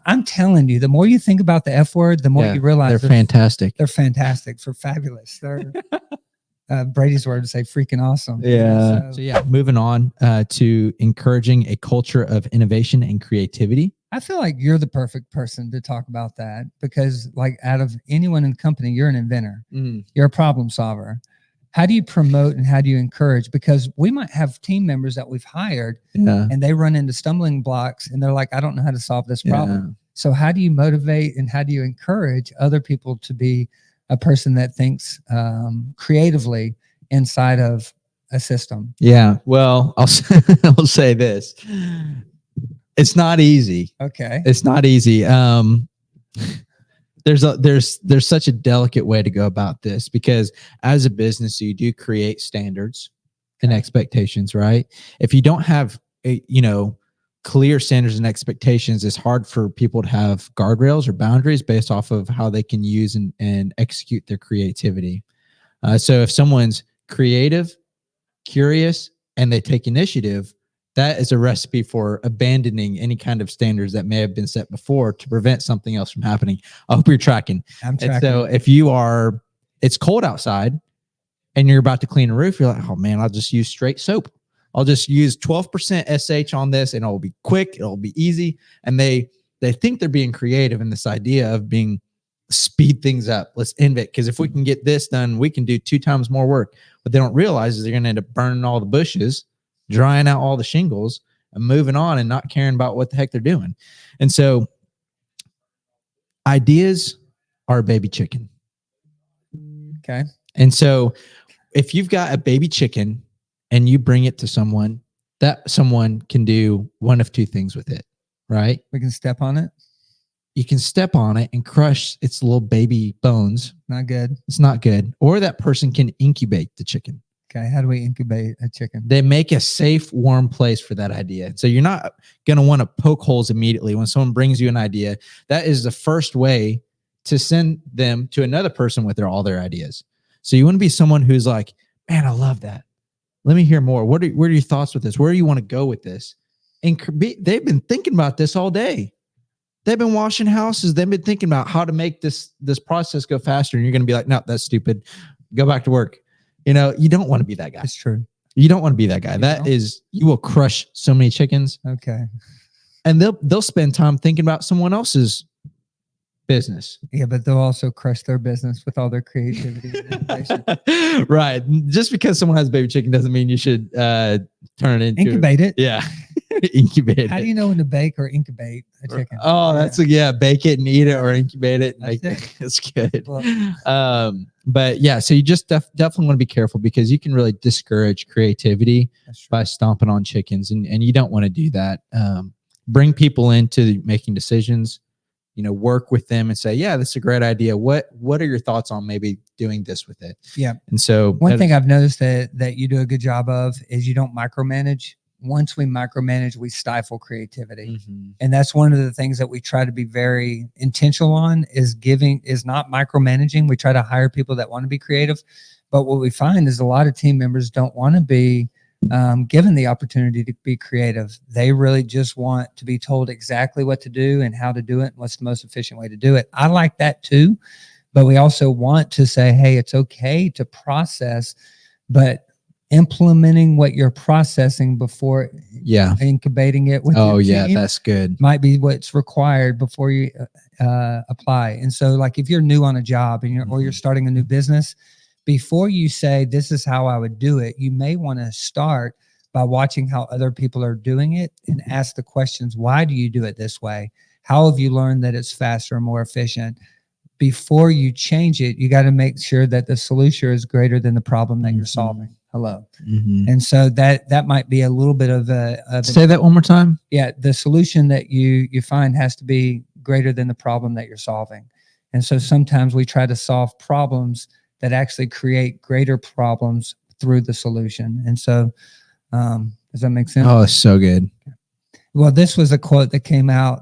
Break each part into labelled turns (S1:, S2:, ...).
S1: I'm telling you, the more you think about the F word, the more you realize
S2: they're fantastic.
S1: They're fantastic. They're fabulous. They're Brady's word to say freaking awesome.
S2: Yeah. So yeah, moving on to encouraging a culture of innovation and creativity.
S1: I feel like you're the perfect person to talk about that because, like, out of anyone in the company, you're an inventor. You're a problem solver. How do you promote and how do you encourage? Because we might have team members that we've hired and they run into stumbling blocks and they're like, I don't know how to solve this problem. So how do you motivate and how do you encourage other people to be a person that thinks creatively inside of a system?
S2: Yeah. Well, I'll say this. It's not easy.
S1: Okay.
S2: It's not easy. There's such a delicate way to go about this because as a business, you do create standards and expectations, right? If you don't have clear standards and expectations, it's hard for people to have guardrails or boundaries based off of how they can use and execute their creativity. So if someone's creative, curious, and they take initiative, that is a recipe for abandoning any kind of standards that may have been set before to prevent something else from happening. I hope you're tracking.
S1: I'm tracking.
S2: And so if it's cold outside and you're about to clean a roof, you're like, oh man, I'll just use straight soap. I'll just use 12% SH on this and it'll be quick. It'll be easy. And they think they're being creative in this idea of being speed things up. Let's innovate. Because if we can get this done, we can do 2 times more work. What they don't realize is they're going to end up burning all the bushes, drying out all the shingles and moving on and not caring about what the heck they're doing. And so ideas are a baby chicken.
S1: Okay.
S2: And so if you've got a baby chicken and you bring it to someone, that someone can do one of 2 things with it, right?
S1: We can step on it.
S2: You can step on it and crush its little baby bones.
S1: Not good.
S2: It's not good. Or that person can incubate the chicken.
S1: Okay. How do we incubate a chicken?
S2: They make a safe, warm place for that idea. So you're not going to want to poke holes immediately when someone brings you an idea. That is the first way to send them to another person with all their ideas. So you want to be someone who's like, man, I love that. Let me hear more. What are your thoughts with this? Where do you want to go with this? And they've been thinking about this all day. They've been washing houses. They've been thinking about how to make this process go faster. And you're going to be like, no, that's stupid. Go back to work. You don't want to be that guy.
S1: It's true.
S2: You don't want to be that guy. You will crush so many chickens.
S1: Okay.
S2: And they'll spend time thinking about someone else's business.
S1: Yeah, but they'll also crush their business with all their creativity and innovation.
S2: Right. Just because someone has a baby chicken doesn't mean you should turn it into
S1: incubate it.
S2: Yeah. Incubate it.
S1: How do you know when to bake or incubate a chicken?
S2: Oh, that's bake it and eat it or incubate it. That's good. Well, but yeah, so you just definitely want to be careful because you can really discourage creativity by stomping on chickens, and you don't want to do that. Bring people into making decisions, work with them and say, yeah, that's a great idea. What are your thoughts on maybe doing this with it?
S1: Yeah.
S2: And so
S1: one thing I've noticed that you do a good job of is you don't micromanage. Once we micromanage, we stifle creativity. Mm-hmm. And that's one of the things that we try to be very intentional on is not micromanaging. We try to hire people that want to be creative. But what we find is a lot of team members don't want to be given the opportunity to be creative. They really just want to be told exactly what to do and how to do it and what's the most efficient way to do it. I like that too. But we also want to say, hey, it's okay to process, but implementing what you're processing before incubating it with your team
S2: that's good,
S1: might be what's required before you apply. And so like if you're new on a job and or you're starting a new business, before you say this is how I would do it, you may want to start by watching how other people are doing it and ask the questions, why do you do it this way? How have you learned that it's faster and more efficient? Before you change it, you got to make sure that the solution is greater than the problem that you're solving. Hello. Mm-hmm. And so that might be a little bit of
S2: say that one more time.
S1: Yeah. The solution that you find has to be greater than the problem that you're solving. And so sometimes we try to solve problems that actually create greater problems through the solution. And so, does that make sense?
S2: Oh, it's so good.
S1: Well, this was a quote that came out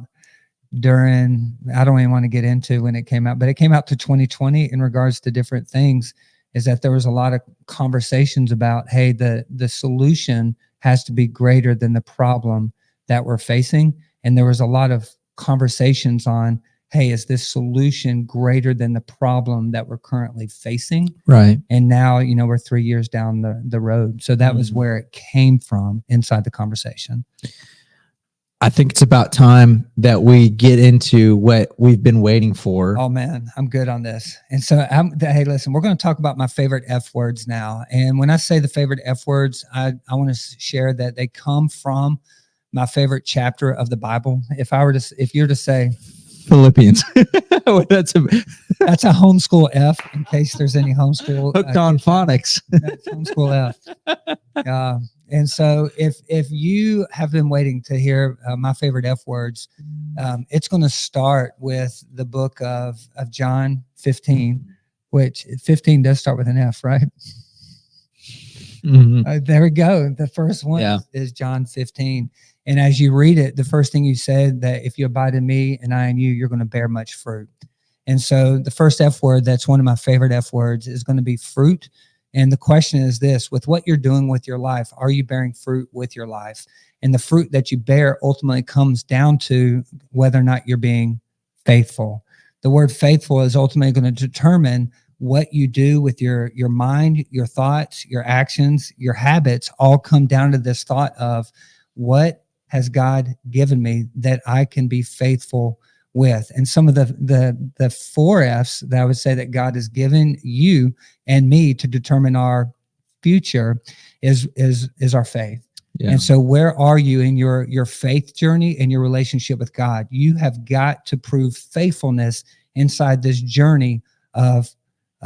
S1: during, I don't even want to get into when it came out, but it came out to 2020 in regards to different things, is that there was a lot of conversations about, hey, the solution has to be greater than the problem that we're facing. And there was a lot of conversations on, hey, is this solution greater than the problem that we're currently facing?
S2: Right.
S1: And now, we're 3 years down the road. So that was where it came from inside the conversation.
S2: I think it's about time that we get into what we've been waiting for.
S1: Oh man, I'm good on this. And so, hey, listen, we're going to talk about my favorite F words now. And when I say the favorite F words, I want to share that they come from my favorite chapter of the Bible. If you're to say
S2: Philippians, that's
S1: a homeschool F. In case there's any homeschool
S2: hooked on phonics.
S1: That's homeschool F. And so if you have been waiting to hear my favorite F words, it's going to start with the book of John 15, which 15 does start with an F, right? There we go. The first one is John 15. And as you read it, the first thing you said that if you abide in me and I in you, you're going to bear much fruit. And so the first F word, that's one of my favorite F words, is going to be fruit. And the question is this: with what you're doing with your life, are you bearing fruit with your life? And the fruit that you bear ultimately comes down to whether or not you're being faithful. The word faithful is ultimately going to determine what you do with your mind, your thoughts, your actions, your habits, all come down to this thought of, what has God given me that I can be faithful with? And some of the 4 F's that I would say that God has given you and me to determine our future is our faith. Yeah. And so where are you in your faith journey and your relationship with God? You have got to prove faithfulness inside this journey of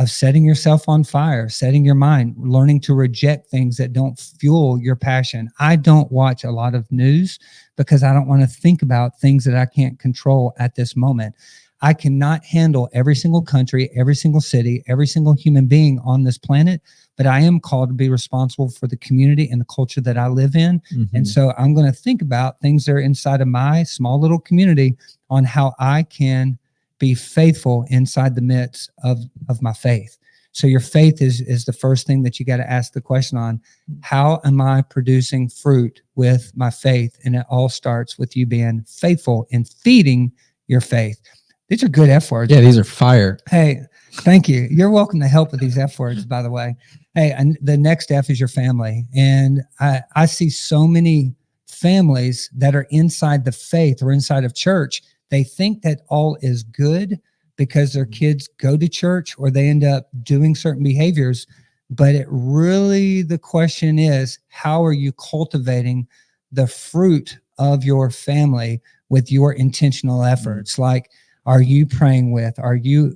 S1: setting yourself on fire, setting your mind, learning to reject things that don't fuel your passion. I don't watch a lot of news because I don't want to think about things that I can't control at this moment. I cannot handle every single country, every single city, every single human being on this planet, but I am called to be responsible for the community and the culture that I live in. Mm-hmm. And so I'm going to think about things that are inside of my small little community on how I can be faithful inside the midst of my faith. So your faith is the first thing that you got to ask the question on. How am I producing fruit with my faith? And it all starts with you being faithful in feeding your faith. These are good F words.
S2: Yeah, these are fire.
S1: Hey, thank you. You're welcome to help with these F words, by the way. Hey, and the next F is your family. And I see so many families that are inside the faith or inside of church. They think that all is good because their kids go to church or they end up doing certain behaviors. But the question is, how are you cultivating the fruit of your family with your intentional efforts? Like, are you praying with? Are you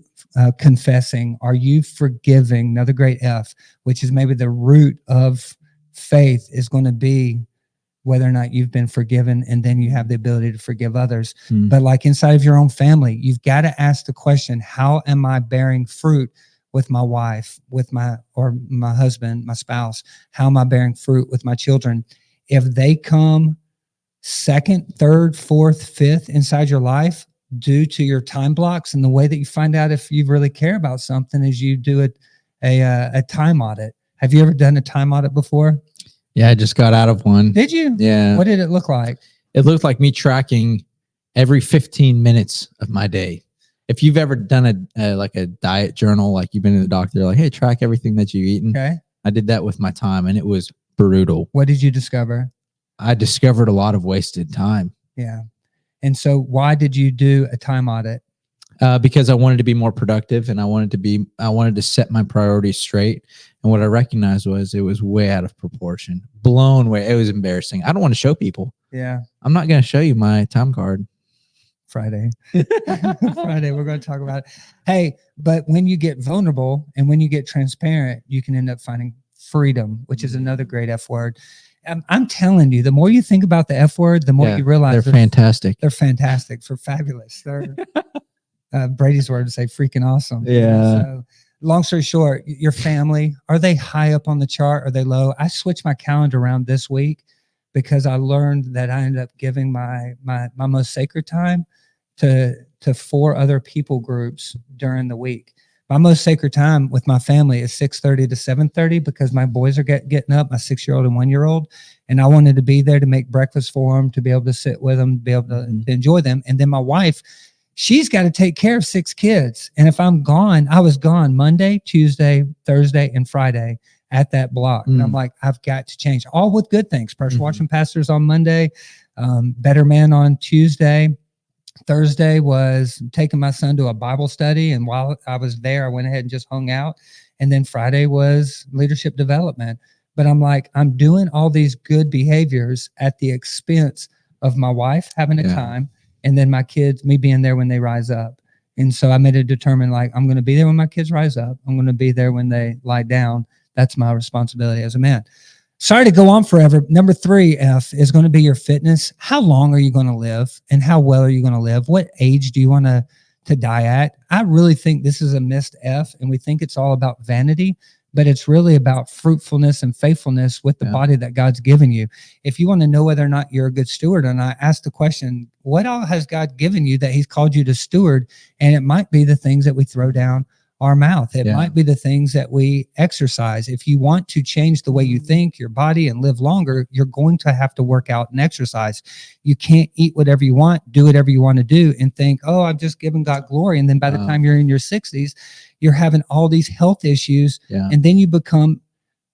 S1: confessing? Are you forgiving? Another great F, which is maybe the root of faith, is going to be whether or not you've been forgiven, and then you have the ability to forgive others. But like inside of your own family, you've got to ask the question, how am I bearing fruit with my wife, with my husband, my spouse? How am I bearing fruit with my children? If they come second, third, fourth, fifth inside your life due to your time blocks, and the way that you find out if you really care about something is you do a time audit. Have you ever done a time audit before?
S2: Yeah, I just got out of one.
S1: Did you?
S2: Yeah.
S1: What did it look like?
S2: It looked like me tracking every 15 minutes of my day. If you've ever done a diet journal, like you've been to the doctor, like, hey, track everything that you've eaten.
S1: Okay.
S2: I did that with my time, and it was brutal.
S1: What did you discover?
S2: I discovered a lot of wasted time.
S1: Yeah. And so why did you do a time audit?
S2: Because I wanted to be more productive, and I wanted to set my priorities straight. And what I recognized was it was way out of proportion, blown away. It was embarrassing. I don't want to show people.
S1: Yeah.
S2: I'm not going to show you my time card.
S1: Friday, we're going to talk about it. Hey, but when you get vulnerable and when you get transparent, you can end up finding freedom, which is another great F word. I'm telling you, the more you think about the F word, the more you realize
S2: they're fantastic.
S1: They're fantastic. They're fabulous. They're Brady's word to say freaking awesome.
S2: Yeah.
S1: So long story short, your family, are they high up on the chart? Are they low? I switched my calendar around this week because I learned that I ended up giving my most sacred time to 4 other people groups during the week. My most sacred time with my family is 6:30 to 7:30 because my boys are getting up, my 6-year-old and 1-year-old, and I wanted to be there to make breakfast for them, to be able to sit with them, be able to enjoy them. And then my wife, she's got to take care of 6 kids. And if I'm gone, I was gone Monday, Tuesday, Thursday, and Friday at that block. And I'm like, I've got to change, all with good things. Pressure washing pastors on Monday, Better Man on Tuesday. Thursday was taking my son to a Bible study. And while I was there, I went ahead and just hung out. And then Friday was leadership development. But I'm like, I'm doing all these good behaviors at the expense of my wife having a time, and then my kids, me being there when they rise up. And so I made it determined, like, I'm going to be there when my kids rise up. I'm going to be there when they lie down. That's my responsibility as a man. Sorry to go on forever. Number 3, F, is going to be your fitness. How long are you going to live, and how well are you going to live? What age do you want to die at? I really think this is a missed F, and we think it's all about vanity, but it's really about fruitfulness and faithfulness with the body that God's given you. If you want to know whether or not you're a good steward or not, ask the question, what all has God given you that he's called you to steward? And it might be the things that we throw down our mouth. It might be the things that we exercise. If you want to change the way you think, your body, and live longer, you're going to have to work out and exercise. You can't eat whatever you want, do whatever you want to do, and think, oh, I'm just giving God glory. And then by the time you're in your 60s, you're having all these health issues. And then you become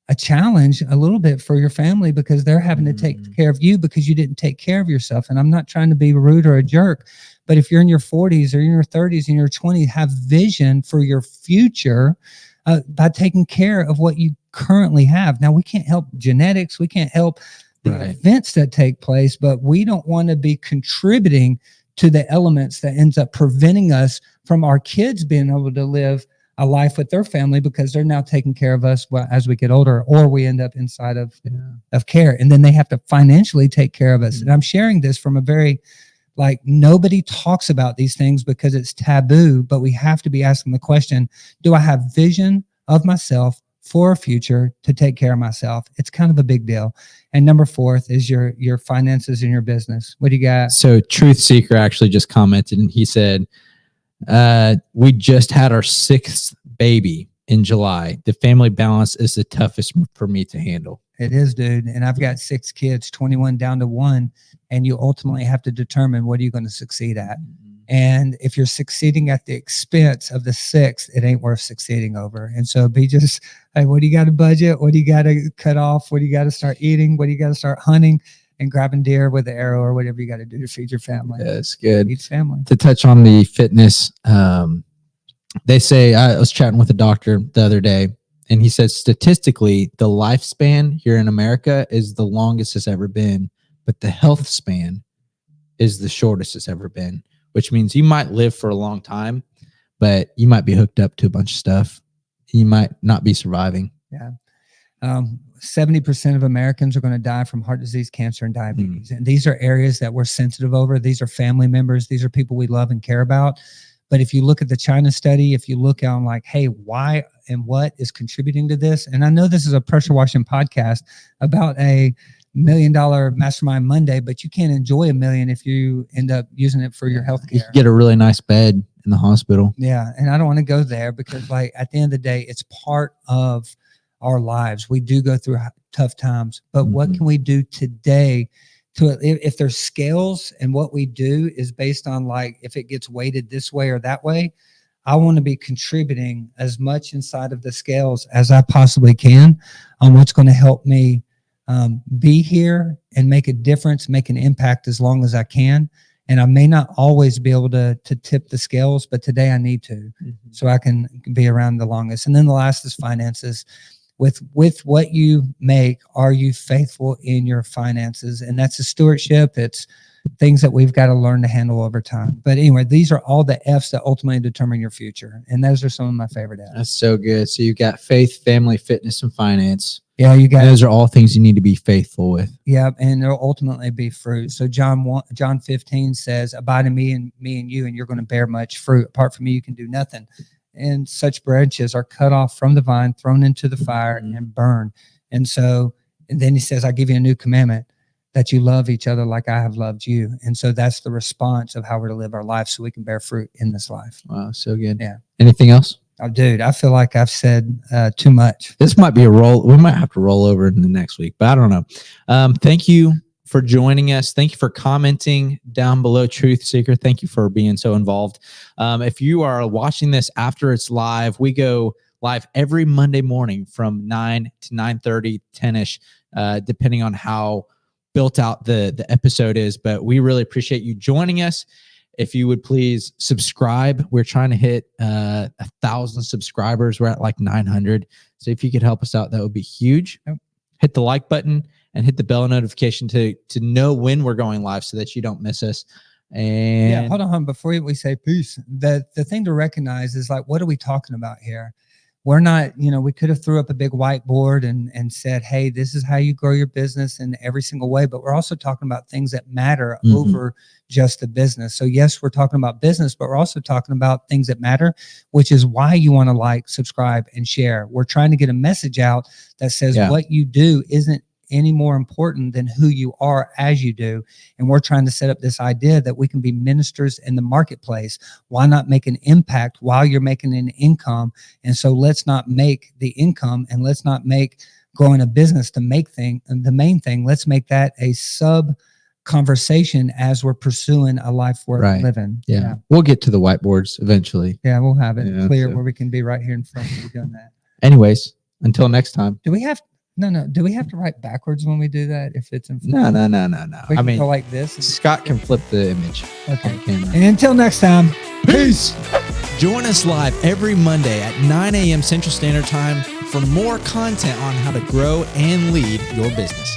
S1: a challenge a little bit for your family because they're having to take care of you because you didn't take care of yourself. And I'm not trying to be rude or a jerk, but if you're in your 40s or in your 30s and your 20s, have vision for your future by taking care of what you currently have. Now, we can't help genetics. We can't help the events that take place, but we don't want to be contributing to the elements that ends up preventing us from our kids being able to live a life with their family because they're now taking care of us as we get older, or we end up inside of care. And then they have to financially take care of us. And I'm sharing this from a very, like, nobody talks about these things because it's taboo, but we have to be asking the question, do I have vision of myself for a future to take care of myself? It's kind of a big deal. And number 4 is your finances and your business. What do you got?
S2: So Truth Seeker actually just commented, and he said, we just had our 6th baby in July. The family balance is the toughest for me to handle.
S1: It is, dude. And I've got 6 kids, 21 down to 1. And you ultimately have to determine what are you going to succeed at. And if you're succeeding at the expense of the 6th, it ain't worth succeeding over. And so be just, hey, what do you got to budget? What do you got to cut off? What do you got to start eating? What do you got to start hunting and grabbing deer with the arrow or whatever you got to do to feed your family?
S2: That's good.
S1: Feed family.
S2: To touch on the fitness, they say, I was chatting with a doctor the other day, and he said statistically, the lifespan here in America is the longest it's ever been, but the health span is the shortest it's ever been, which means you might live for a long time, but you might be hooked up to a bunch of stuff. You might not be surviving.
S1: 70% of Americans are going to die from heart disease, cancer, and diabetes. And these are areas that we're sensitive over. These are family members. These are people we love and care about. But if you look at the China study, if you look on like, hey, why and what is contributing to this? And I know this is a pressure washing podcast about a $1 million mastermind Monday, but you can't enjoy $1 million if you end up using it for your health care.
S2: You can get a really nice bed in the hospital.
S1: Yeah. And I don't want to go there because, like, at the end of the day, it's part of our lives. We do go through tough times, but what can we do today to, if there's scales and what we do is based on, like, if it gets weighted this way or that way, I want to be contributing as much inside of the scales as I possibly can on what's going to help me be here and make a difference, make an impact as long as I can. And I may not always be able to tip the scales, but today I need to, so I can be around the longest. And then the last is finances. With what you make, are you faithful in your finances? And that's a stewardship. It's things that we've got to learn to handle over time. But anyway, these are all the F's that ultimately determine your future. And those are some of my favorite F's.
S2: That's so good. So you've got faith, family, fitness, and finance.
S1: Yeah, you got.
S2: Those are all things you need to be faithful with.
S1: Yeah, and there'll ultimately be fruit. So John 15 says, "Abide in me and you, and you're going to bear much fruit. Apart from me, you can do nothing." And such branches are cut off from the vine, thrown into the fire, and burned. And then he says, "I give you a new commandment, that you love each other like I have loved you." And so that's the response of how we're to live our life, so we can bear fruit in this life.
S2: Wow, so good.
S1: Yeah.
S2: Anything else?
S1: Oh, dude, I feel like I've said too much.
S2: This might be a roll. We might have to roll over in the next week, but I don't know. Thank you for joining us. Thank you for commenting down below, Truth Seeker. Thank you for being so involved. If you are watching this after it's live, we go live every Monday morning from 9 to 9:30, 10-ish, depending on how built out the episode is. But we really appreciate you joining us. If you would please subscribe. We're trying to hit 1,000 subscribers. We're at like 900. So if you could help us out, that would be huge.
S1: Yep.
S2: Hit the like button and hit the bell notification to know when we're going live so that you don't miss us. And
S1: yeah, hold on. Before we say peace, the thing to recognize is like, what are we talking about here? We're not, we could have threw up a big whiteboard and said, hey, this is how you grow your business in every single way. But we're also talking about things that matter over just the business. So yes, we're talking about business, but we're also talking about things that matter, which is why you want to like, subscribe, and share. We're trying to get a message out that says what you do isn't any more important than who you are as you do. And we're trying to set up this idea that we can be ministers in the marketplace. Why not make an impact while you're making an income? And so let's not make the income, and let's not make growing a business the main thing. Let's make that a sub conversation as we're pursuing a life worth living.
S2: Yeah. We'll get to the whiteboards eventually.
S1: Yeah, we'll have it clear where we can be right here in front of you doing that.
S2: Anyways, until next time.
S1: Do we have to write backwards when we do that? If it's in
S2: front? No.
S1: We can go like this.
S2: Scott can flip the image.
S1: Okay. And until next time,
S2: peace. Join us live every Monday at 9 a.m. Central Standard Time for more content on how to grow and lead your business.